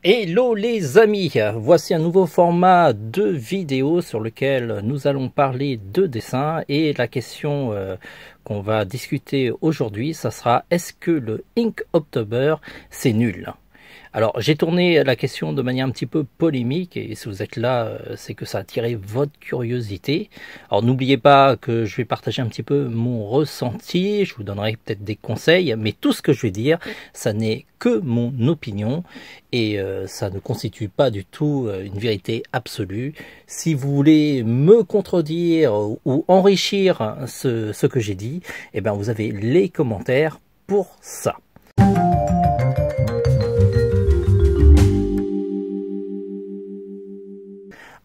Hello les amis, voici un nouveau format de vidéo sur lequel nous allons parler de dessin et la question qu'on va discuter aujourd'hui, ça sera est-ce que le Inktober c'est nul? Alors j'ai tourné la question de manière un petit peu polémique et si vous êtes là c'est que ça a attiré votre curiosité. Alors n'oubliez pas que je vais partager un petit peu mon ressenti, je vous donnerai peut-être des conseils, mais tout ce que je vais dire ça n'est que mon opinion et ça ne constitue pas du tout une vérité absolue. Si vous voulez me contredire ou enrichir ce que j'ai dit, eh bien vous avez les commentaires pour ça.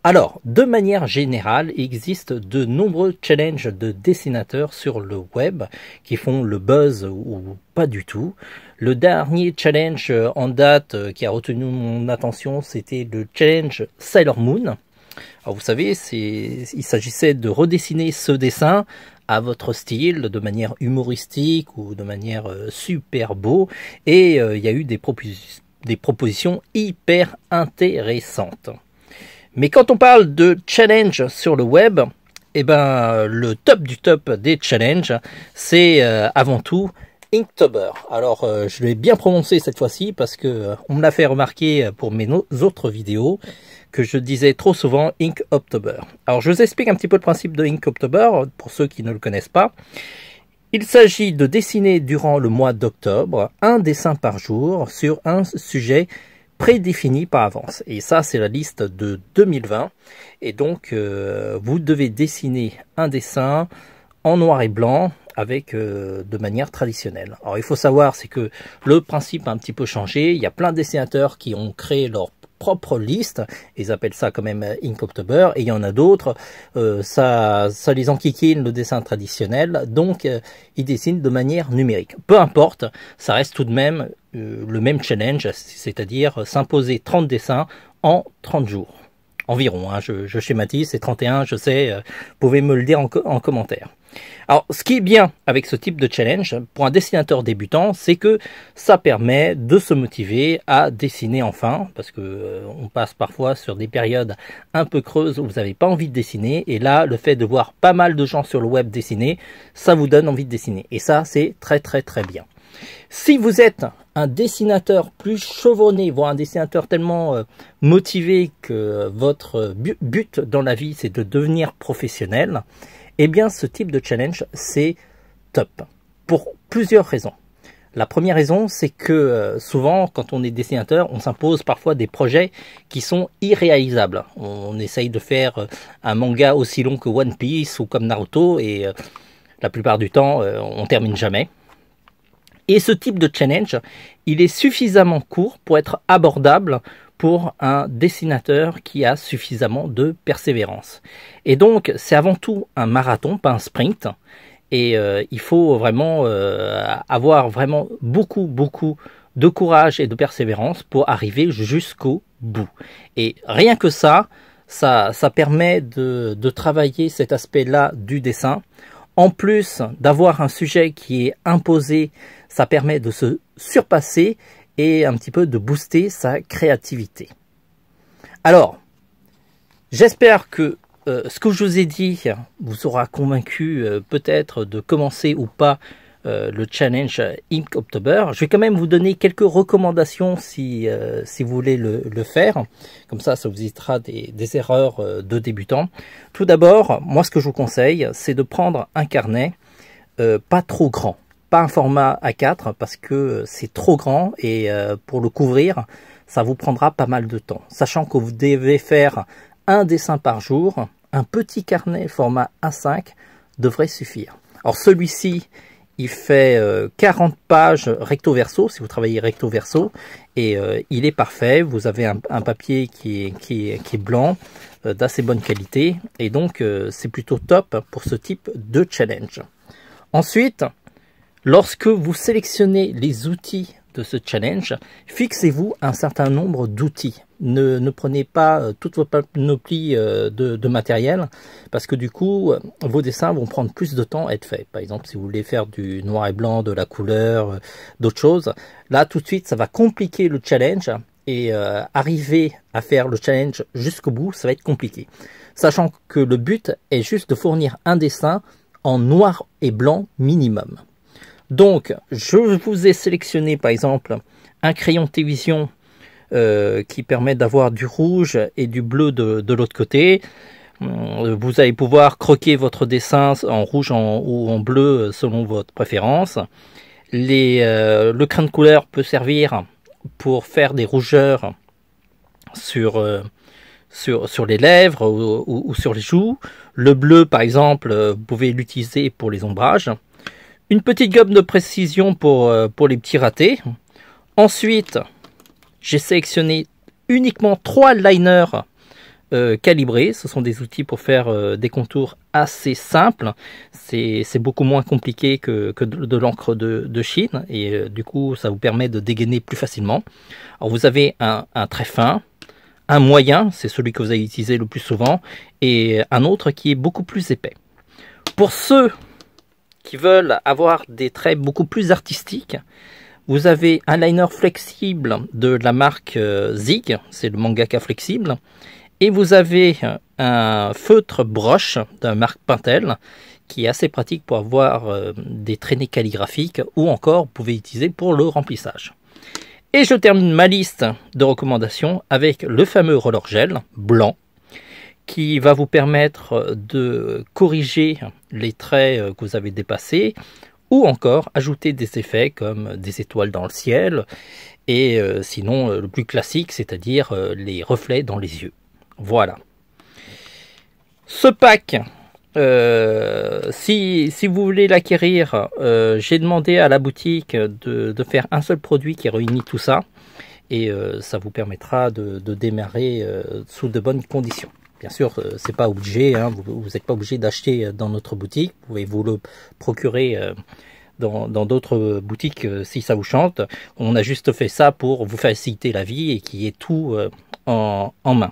Alors, de manière générale, il existe de nombreux challenges de dessinateurs sur le web qui font le buzz ou pas du tout. Le dernier challenge en date qui a retenu mon attention, c'était le challenge Sailor Moon. Alors vous savez, il s'agissait de redessiner ce dessin à votre style, de manière humoristique ou de manière super beau. Et il y a eu des propositions hyper intéressantes. Mais quand on parle de challenge sur le web, eh ben, le top du top des challenges, c'est avant tout Inktober. Alors, je l'ai bien prononcé cette fois-ci parce que on me l'a fait remarquer pour mes autres vidéos que je disais trop souvent Inktober. Alors, je vous explique un petit peu le principe de Inktober pour ceux qui ne le connaissent pas. Il s'agit de dessiner durant le mois d'octobre un dessin par jour sur un sujet prédéfini par avance. Et ça, c'est la liste de 2020. Et donc, vous devez dessiner un dessin en noir et blanc avec de manière traditionnelle. Alors, il faut savoir, c'est que le principe a un petit peu changé. Il y a plein de dessinateurs qui ont créé leur propre liste, ils appellent ça quand même Inktober, et il y en a d'autres, ça les enquiquine le dessin traditionnel, donc ils dessinent de manière numérique. Peu importe, ça reste tout de même le même challenge, c'est-à-dire s'imposer 30 dessins en 30 jours. Environ, hein, je schématise, c'est 31, je sais, vous pouvez me le dire en commentaire. Alors, ce qui est bien avec ce type de challenge, pour un dessinateur débutant, c'est que ça permet de se motiver à dessiner enfin, parce que on passe parfois sur des périodes un peu creuses où vous n'avez pas envie de dessiner, et là, le fait de voir pas mal de gens sur le web dessiner, ça vous donne envie de dessiner, et ça, c'est très très très bien. Si vous êtes un dessinateur plus chevronné, voire un dessinateur tellement motivé que votre but dans la vie, c'est de devenir professionnel, eh bien, ce type de challenge, c'est top, pour plusieurs raisons. La première raison, c'est que souvent, quand on est dessinateur, on s'impose parfois des projets qui sont irréalisables. On essaye de faire un manga aussi long que One Piece ou comme Naruto, et la plupart du temps, on termine jamais. Et ce type de challenge, il est suffisamment court pour être abordable pour un dessinateur qui a suffisamment de persévérance. Et donc, c'est avant tout un marathon, pas un sprint. Et il faut vraiment avoir vraiment beaucoup de courage et de persévérance pour arriver jusqu'au bout. Et rien que ça permet de travailler cet aspect-là du dessin. En plus d'avoir un sujet qui est imposé, ça permet de se surpasser et un petit peu de booster sa créativité. Alors, j'espère que ce que je vous ai dit vous aura convaincu peut-être de commencer ou pas le challenge Inktober. Je vais quand même vous donner quelques recommandations si vous voulez le faire. Comme ça vous évitera des erreurs de débutants. Tout d'abord, moi ce que je vous conseille, c'est de prendre un carnet pas trop grand. Pas un format A4 parce que c'est trop grand et pour le couvrir, ça vous prendra pas mal de temps. Sachant que vous devez faire un dessin par jour, un petit carnet format A5 devrait suffire. Alors celui-ci, il fait 40 pages recto verso, si vous travaillez recto verso, et il est parfait. Vous avez un papier qui est blanc, d'assez bonne qualité, et donc c'est plutôt top pour ce type de challenge. Ensuite, lorsque vous sélectionnez les outils de ce challenge, fixez-vous un certain nombre d'outils. Ne prenez pas toute votre panoplie de matériel, parce que du coup, vos dessins vont prendre plus de temps à être faits. Par exemple, si vous voulez faire du noir et blanc, de la couleur, d'autres choses, là tout de suite, ça va compliquer le challenge et arriver à faire le challenge jusqu'au bout, ça va être compliqué. Sachant que le but est juste de fournir un dessin en noir et blanc minimum. Donc, je vous ai sélectionné par exemple un crayon T-Vision qui permet d'avoir du rouge et du bleu de l'autre côté. Vous allez pouvoir croquer votre dessin en rouge ou en bleu selon votre préférence. Le crayon de couleur peut servir pour faire des rougeurs sur les lèvres ou sur les joues. Le bleu, par exemple, vous pouvez l'utiliser pour les ombrages. Une petite gomme de précision pour les petits ratés. Ensuite, j'ai sélectionné uniquement 3 liners calibrés. Ce sont des outils pour faire des contours assez simples. C'est beaucoup moins compliqué que de l'encre de Chine. Et du coup, ça vous permet de dégainer plus facilement. Alors, vous avez un très fin, un moyen, c'est celui que vous allez utiliser le plus souvent, et un autre qui est beaucoup plus épais. Pour ceux qui veulent avoir des traits beaucoup plus artistiques, vous avez un liner flexible de la marque Zig, c'est le mangaka flexible, et vous avez un feutre broche de la marque Pentel, qui est assez pratique pour avoir des traînées calligraphiques, ou encore vous pouvez utiliser pour le remplissage. Et je termine ma liste de recommandations avec le fameux roller gel blanc, qui va vous permettre de corriger les traits que vous avez dépassés, ou encore ajouter des effets comme des étoiles dans le ciel, et sinon le plus classique, c'est-à-dire les reflets dans les yeux. Voilà. Ce pack, si vous voulez l'acquérir, j'ai demandé à la boutique de faire un seul produit qui réunit tout ça, et ça vous permettra de démarrer sous de bonnes conditions. Bien sûr, c'est pas obligé, hein, vous n'êtes pas obligé d'acheter dans notre boutique, vous pouvez vous le procurer dans d'autres boutiques si ça vous chante. On a juste fait ça pour vous faciliter la vie et qu'il y ait tout en main.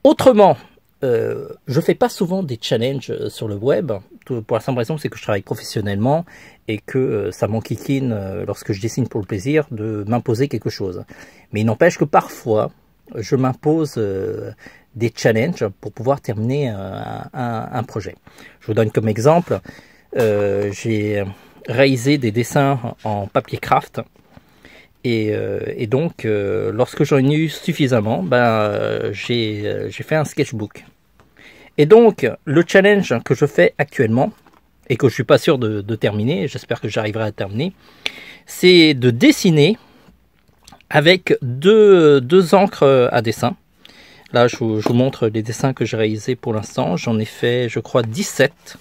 Autrement, je fais pas souvent des challenges sur le web, pour la simple raison c'est que je travaille professionnellement et que ça m'enquiquine lorsque je dessine pour le plaisir de m'imposer quelque chose. Mais il n'empêche que parfois je m'impose des challenges pour pouvoir terminer un projet. Je vous donne comme exemple, j'ai réalisé des dessins en papier craft. Et donc, lorsque j'en ai eu suffisamment, j'ai fait un sketchbook. Et donc, le challenge que je fais actuellement, et que je suis pas sûr de terminer, j'espère que j'arriverai à terminer, c'est de dessiner avec deux encres à dessin. Là, je vous montre les dessins que j'ai réalisés pour l'instant. J'en ai fait, je crois, 17.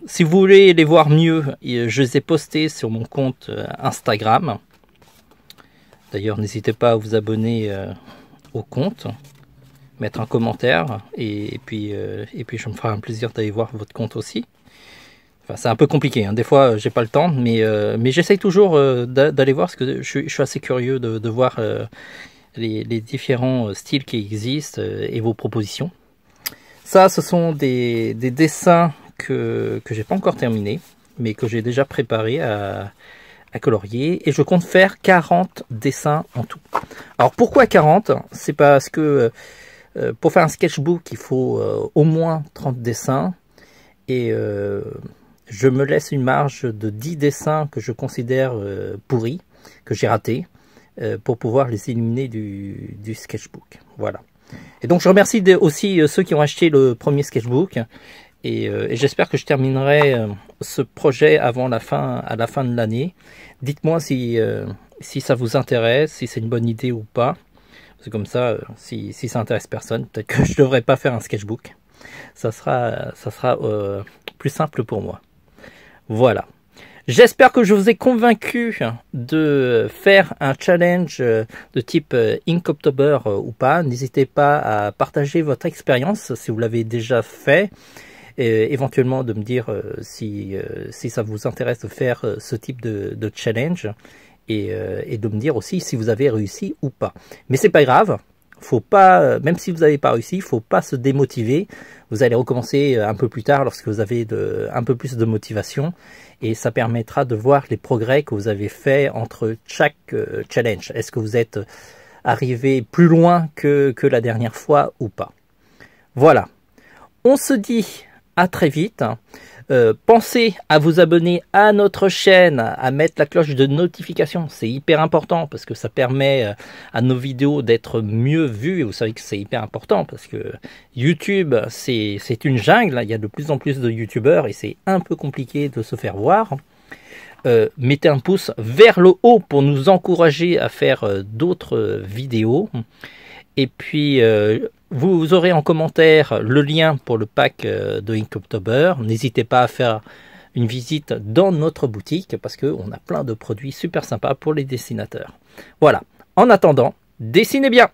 Si vous voulez les voir mieux, je les ai postés sur mon compte Instagram. D'ailleurs, n'hésitez pas à vous abonner au compte, mettre un commentaire, et puis je me ferai un plaisir d'aller voir votre compte aussi. Enfin, c'est un peu compliqué, hein. Des fois j'ai pas le temps, mais j'essaye toujours d'aller voir, parce que je suis assez curieux de voir les différents styles qui existent et vos propositions. Ça, ce sont des dessins que j'ai pas encore terminé, mais que j'ai déjà préparé à colorier, et je compte faire 40 dessins en tout. Alors pourquoi 40? C'est parce que pour faire un sketchbook il faut au moins 30 dessins, et je me laisse une marge de 10 dessins que je considère pourris, que j'ai ratés, pour pouvoir les éliminer du sketchbook. Voilà. Et donc je remercie aussi ceux qui ont acheté le premier sketchbook, et j'espère que je terminerai ce projet à la fin de l'année. Dites-moi si ça vous intéresse, si c'est une bonne idée ou pas. C'est comme ça, si ça intéresse personne, peut-être que je ne devrais pas faire un sketchbook. Ça sera plus simple pour moi. Voilà. J'espère que je vous ai convaincu de faire un challenge de type Inktober ou pas. N'hésitez pas à partager votre expérience si vous l'avez déjà fait. Et éventuellement de me dire si ça vous intéresse de faire ce type de challenge, et de me dire aussi si vous avez réussi ou pas. Mais c'est pas grave, Faut pas, même si vous n'avez pas réussi, faut pas se démotiver. Vous allez recommencer un peu plus tard lorsque vous avez un peu plus de motivation, et ça permettra de voir les progrès que vous avez fait entre chaque challenge. Est-ce que vous êtes arrivé plus loin que la dernière fois ou pas? Voilà. On se dit à très vite. Pensez à vous abonner à notre chaîne, à mettre la cloche de notification, c'est hyper important parce que ça permet à nos vidéos d'être mieux vues, et vous savez que c'est hyper important parce que YouTube c'est une jungle, il y a de plus en plus de youtubeurs et c'est un peu compliqué de se faire voir. Mettez un pouce vers le haut pour nous encourager à faire d'autres vidéos, et puis vous aurez en commentaire le lien pour le pack de Inktober. N'hésitez pas à faire une visite dans notre boutique parce qu'on a plein de produits super sympas pour les dessinateurs. Voilà, en attendant, dessinez bien!